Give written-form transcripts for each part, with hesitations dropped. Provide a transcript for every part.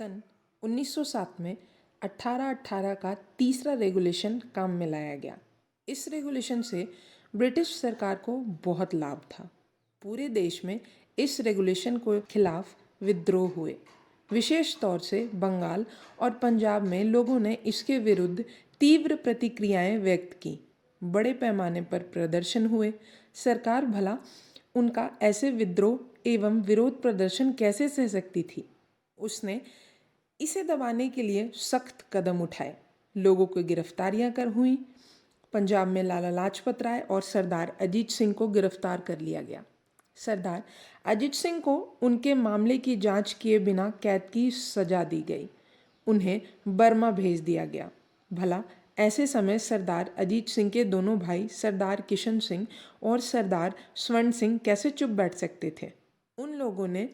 सन 1907 में 1818 का तीसरा रेगुलेशन काम में लाया गया। इस रेगुलेशन से ब्रिटिश सरकार को बहुत लाभ था। पूरे देश में इस रेगुलेशन के खिलाफ विद्रोह हुए। विशेष तौर से बंगाल और पंजाब में लोगों ने इसके विरुद्ध तीव्र प्रतिक्रियाएं व्यक्त की। बड़े पैमाने पर प्रदर्शन हुए। सरकार भला उनका ऐसे विद्रोह एवं विरोध प्रदर्शन कैसे सह सकती थी। उसने इसे दबाने के लिए सख्त कदम उठाए। लोगों को गिरफ्तारियां कर हुई। पंजाब में लाला लाजपत राय और सरदार अजीत सिंह को गिरफ्तार कर लिया गया। सरदार अजीत सिंह को उनके मामले की जांच किए बिना कैद की सजा दी गई। उन्हें बर्मा भेज दिया गया। भला ऐसे समय सरदार अजीत सिंह के दोनों भाई सरदार किशन सिंह और सरदार स्वर्ण सिंह कैसे चुप बैठ सकते थे। उन लोगों ने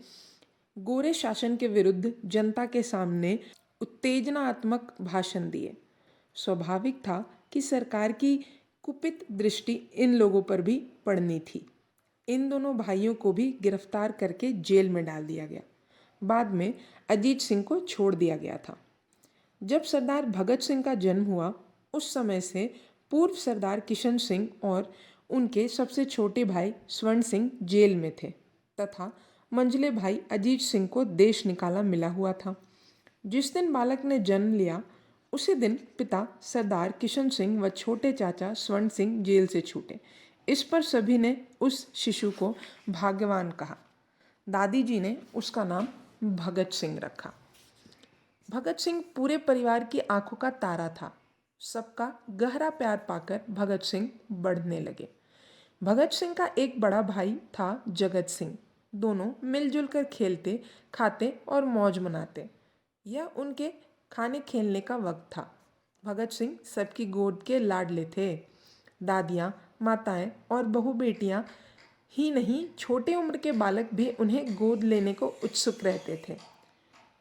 गोरे शासन के विरुद्ध जनता के सामने उत्तेजनात्मक भाषण दिए। स्वाभाविक था कि सरकार की कुपित दृष्टि इन लोगों पर भी पड़नी थी। इन दोनों भाइयों को भी गिरफ्तार करके जेल में डाल दिया गया। बाद में अजीत सिंह को छोड़ दिया गया था। जब सरदार भगत सिंह का जन्म हुआ, उस समय से पूर्व सरदार किशन सिंह और उनके सबसे छोटे भाई स्वर्ण सिंह जेल में थे तथा मंझले भाई अजीत सिंह को देश निकाला मिला हुआ था। जिस दिन बालक ने जन्म लिया, उसी दिन पिता सरदार किशन सिंह व छोटे चाचा स्वर्ण सिंह जेल से छूटे। इस पर सभी ने उस शिशु को भाग्यवान कहा। दादी जी ने उसका नाम भगत सिंह रखा। भगत सिंह पूरे परिवार की आंखों का तारा था। सबका गहरा प्यार पाकर भगत सिंह बढ़ने लगे। भगत सिंह का एक बड़ा भाई था जगत सिंह। दोनों मिलजुल कर खेलते, खाते और मौज मनाते। यह उनके खाने खेलने का वक्त था। भगत सिंह सबकी गोद के लाडले थे। दादियाँ, माताएं और बहू बेटियाँ ही नहीं, छोटे उम्र के बालक भी उन्हें गोद लेने को उत्सुक रहते थे।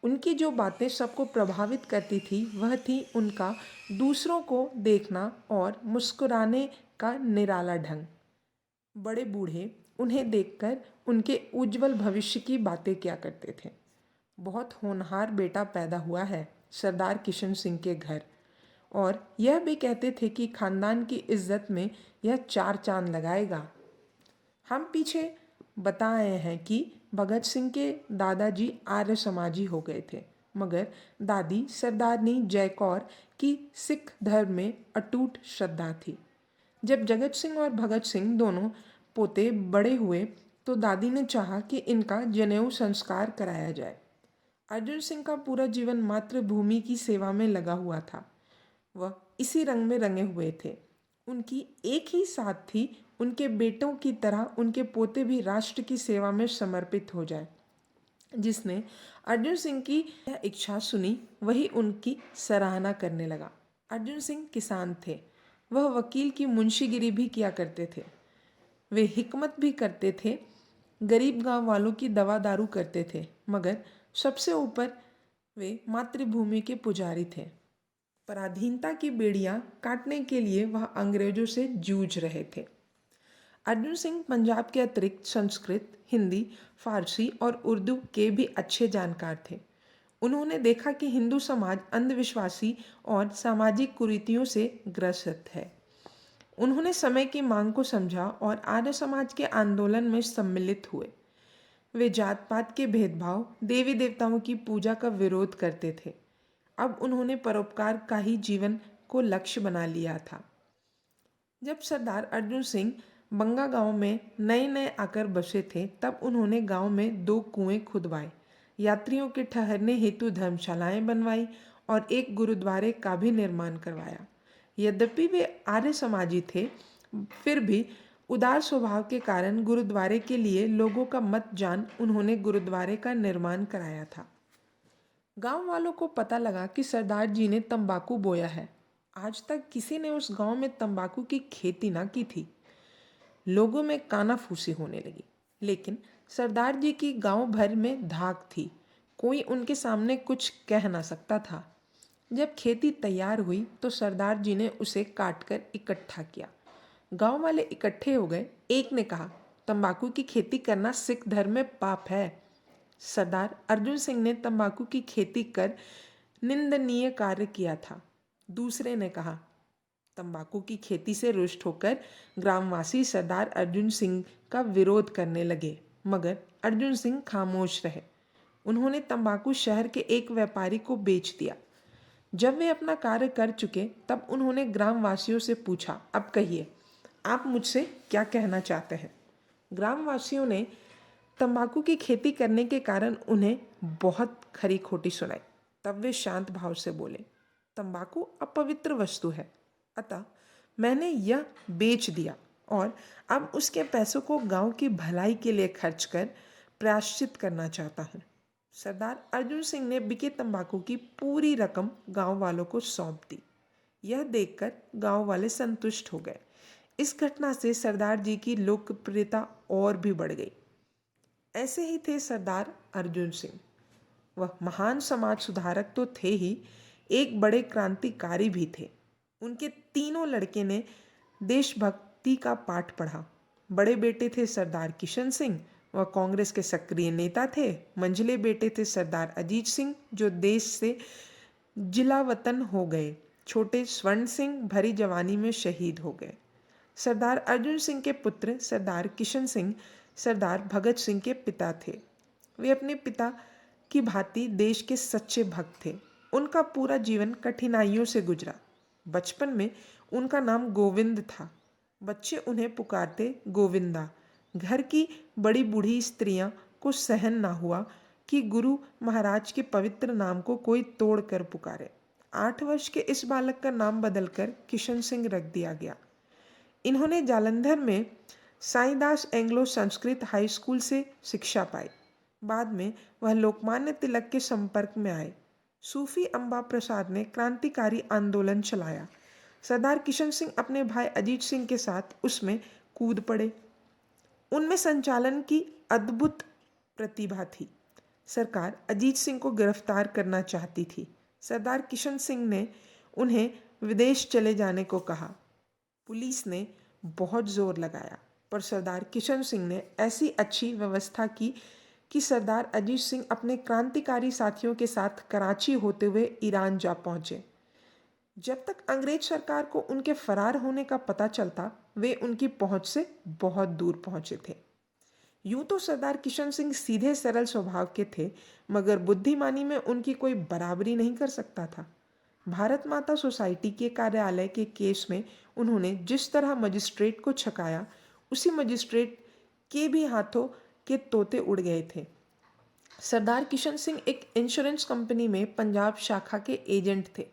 उनकी जो बातें सबको प्रभावित करती थी, वह थी उनका दूसरों को देखना और मुस्कुराने का निराला ढंग। बड़े बूढ़े उन्हें देखकर उनके उज्जवल भविष्य की बातें किया करते थे। बहुत होनहार बेटा पैदा हुआ है सरदार किशन सिंह के घर, और यह भी कहते थे कि खानदान की इज्जत में यह 4 चांद लगाएगा। हम पीछे बताए हैं कि भगत सिंह के दादाजी आर्य समाजी हो गए थे, मगर दादी सरदारनी जयकौर की सिख धर्म में अटूट श्रद्धा थी। जब जगत सिंह और भगत सिंह दोनों पोते बड़े हुए तो दादी ने चाहा कि इनका जनेऊ संस्कार कराया जाए। अर्जुन सिंह का पूरा जीवन मातृभूमि की सेवा में लगा हुआ था। वह इसी रंग में रंगे हुए थे। उनकी एक ही साथ थी, उनके बेटों की तरह उनके पोते भी राष्ट्र की सेवा में समर्पित हो जाए। जिसने अर्जुन सिंह की यह इच्छा सुनी, वही उनकी सराहना करने लगा। अर्जुन सिंह किसान थे। वह वकील की मुंशीगिरी भी किया करते थे। वे हिकमत भी करते थे। गरीब गांव वालों की दवा दारू करते थे, मगर सबसे ऊपर वे मातृभूमि के पुजारी थे। पराधीनता की बेड़ियां काटने के लिए वह अंग्रेजों से जूझ रहे थे। अर्जुन सिंह पंजाब के अतिरिक्त संस्कृत, हिंदी, फारसी और उर्दू के भी अच्छे जानकार थे। उन्होंने देखा कि हिंदू समाज अंधविश्वासी और सामाजिक कुरीतियों से ग्रसित है। उन्होंने समय की मांग को समझा और आर्य समाज के आंदोलन में सम्मिलित हुए। वे जात पात के भेदभाव, देवी देवताओं की पूजा का विरोध करते थे। अब उन्होंने परोपकार का ही जीवन को लक्ष्य बना लिया था। जब सरदार अर्जुन सिंह बंगा गांव में नए नए आकर बसे थे, तब उन्होंने गांव में 2 कुएं खुदवाए, यात्रियों के ठहरने हेतु धर्मशालाएं बनवाई और एक गुरुद्वारे का भी निर्माण करवाया। यद्यपि वे आर्य समाजी थे, फिर भी उदार स्वभाव के कारण गुरुद्वारे के लिए लोगों का मत जान उन्होंने गुरुद्वारे का निर्माण कराया था। गांव वालों को पता लगा कि सरदार जी ने तंबाकू बोया है। आज तक किसी ने उस गांव में तंबाकू की खेती ना की थी। लोगों में कानाफूसी होने लगी, लेकिन सरदार जी की गांव भर में धाक थी। कोई उनके सामने कुछ कह ना सकता था। जब खेती तैयार हुई तो सरदार जी ने उसे काटकर इकट्ठा किया। गांव वाले इकट्ठे हो गए। एक ने कहा, तंबाकू की खेती करना सिख धर्म में पाप है। सरदार अर्जुन सिंह ने तंबाकू की खेती कर निंदनीय कार्य किया था। दूसरे ने कहा। तंबाकू की खेती से रुष्ट होकर ग्रामवासी सरदार अर्जुन सिंह का विरोध करने लगे, मगर अर्जुन सिंह खामोश रहे। उन्होंने तंबाकू शहर के एक व्यापारी को बेच दिया। जब वे अपना कार्य कर चुके तब उन्होंने ग्रामवासियों से पूछा, अब कहिए, आप मुझसे क्या कहना चाहते हैं। ग्रामवासियों ने तंबाकू की खेती करने के कारण उन्हें बहुत खरी खोटी सुनाई। तब वे शांत भाव से बोले, तंबाकू अपवित्र वस्तु है, अतः मैंने यह बेच दिया और अब उसके पैसों को गांव की भलाई के लिए खर्च कर प्रायश्चित करना चाहता हूँ। सरदार अर्जुन सिंह ने बिके तंबाकू की पूरी रकम गांव वालों को सौंप दी। यह देखकर गांव वाले संतुष्ट हो गए। इस घटना से सरदार जी की लोकप्रियता और भी बढ़ गई। ऐसे ही थे सरदार अर्जुन सिंह। वह महान समाज सुधारक तो थे ही, एक बड़े क्रांतिकारी भी थे। उनके तीनों लड़के ने देशभक्ति का पाठ पढ़ा। बड़े बेटे थे सरदार किशन सिंह, वह कांग्रेस के सक्रिय नेता थे। मंझले बेटे थे सरदार अजीत सिंह, जो देश से जिलावतन हो गए। छोटे स्वर्ण सिंह भरी जवानी में शहीद हो गए। सरदार अर्जुन सिंह के पुत्र सरदार किशन सिंह सरदार भगत सिंह के पिता थे। वे अपने पिता की भांति देश के सच्चे भक्त थे। उनका पूरा जीवन कठिनाइयों से गुजरा। बचपन में उनका नाम गोविंद था। बच्चे उन्हें पुकारते गोविंदा। घर की बड़ी बूढ़ी स्त्रियां को सहन ना हुआ कि गुरु महाराज के पवित्र नाम को कोई तोड़ कर पुकारे। 8 वर्ष के इस बालक का नाम बदलकर किशन सिंह रख दिया गया। इन्होंने जालंधर में Saidas Anglo Sanskrit high school से शिक्षा पाई। बाद में वह लोकमान्य तिलक के संपर्क में आए। सूफी अम्बा प्रसाद ने क्रांतिकारी आंदोलन चलाया। सरदार किशन सिंह अपने भाई अजीत सिंह के साथ उसमें कूद पड़े। उनमें संचालन की अद्भुत प्रतिभा थी। सरकार अजीत सिंह को गिरफ्तार करना चाहती थी। सरदार किशन सिंह ने उन्हें विदेश चले जाने को कहा। पुलिस ने बहुत जोर लगाया, पर सरदार किशन सिंह ने ऐसी अच्छी व्यवस्था की कि सरदार अजीत सिंह अपने क्रांतिकारी साथियों के साथ कराची होते हुए ईरान जा पहुंचे। जब तक अंग्रेज सरकार को उनके फरार होने का पता चलता, वे उनकी पहुंच से बहुत दूर पहुंचे थे। यूं तो सरदार किशन सिंह सीधे सरल स्वभाव के थे, मगर बुद्धिमानी में उनकी कोई बराबरी नहीं कर सकता था। भारत माता सोसाइटी के कार्यालय के केस में उन्होंने जिस तरह मजिस्ट्रेट को छकाया, उसी मजिस्ट्रेट के भी हाथों के तोते उड़ गए थे। सरदार किशन सिंह एक इंश्योरेंस कंपनी में पंजाब शाखा के एजेंट थे।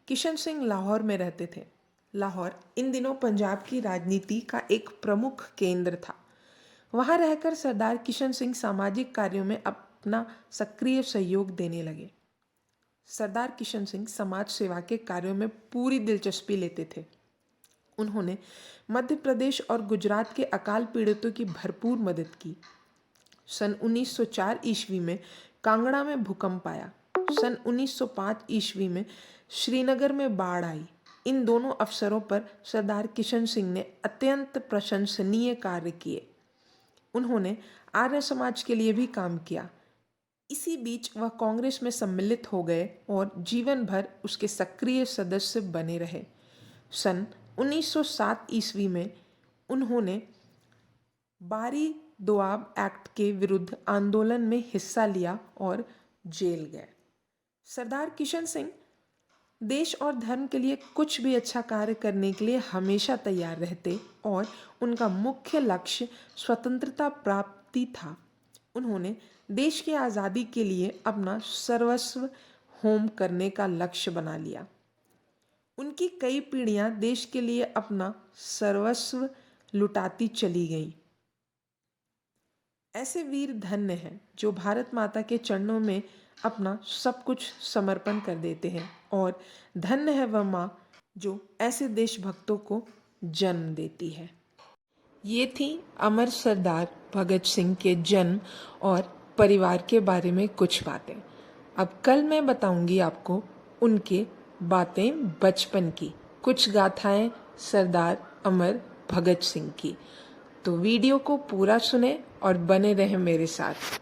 किशन सिंह लाहौर में रहते थे। लाहौर इन दिनों पंजाब की राजनीति का एक प्रमुख केंद्र था। वहाँ रहकर सरदार किशन सिंह सामाजिक कार्यों में अपना सक्रिय सहयोग देने लगे। सरदार किशन सिंह समाज सेवा के कार्यों में पूरी दिलचस्पी लेते थे। उन्होंने मध्य प्रदेश और गुजरात के अकाल पीड़ितों की भरपूर मदद की। सन 1904 ईस्वी में कांगड़ा में भूकंप आया। सन 1905 ईस्वी में श्रीनगर में बाढ़ आई। इन दोनों अवसरों पर सरदार किशन सिंह ने अत्यंत प्रशंसनीय कार्य किए। उन्होंने आर्य समाज के लिए भी काम किया। इसी बीच वह कांग्रेस में सम्मिलित हो गए और जीवन भर उसके सक्रिय सदस्य बने रहे। सन 1907 ईस्वी में उन्होंने बारी दोआब एक्ट के विरुद्ध आंदोलन में हिस्सा लिया और जेल गए। सरदार किशन सिंह देश और धर्म के लिए कुछ भी अच्छा कार्य करने के लिए हमेशा तैयार रहते और उनका मुख्य लक्ष्य स्वतंत्रता प्राप्ति था। उन्होंने देश की आज़ादी के लिए अपना सर्वस्व होम करने का लक्ष्य बना लिया। उनकी कई पीढ़ियां देश के लिए अपना सर्वस्व लुटाती चली गईं। ऐसे वीर धन्य हैं जो भारत माता के चरणों में अपना सब कुछ समर्पण कर देते हैं, और धन्य है वह माँ जो ऐसे देशभक्तों को जन्म देती है। ये थी अमर सरदार भगत सिंह के जन्म और परिवार के बारे में कुछ बातें। अब कल मैं बताऊंगी आपको उनके बातें बचपन की, कुछ गाथाएं सरदार अमर भगत सिंह की। तो वीडियो को पूरा सुने और बने रहें मेरे साथ।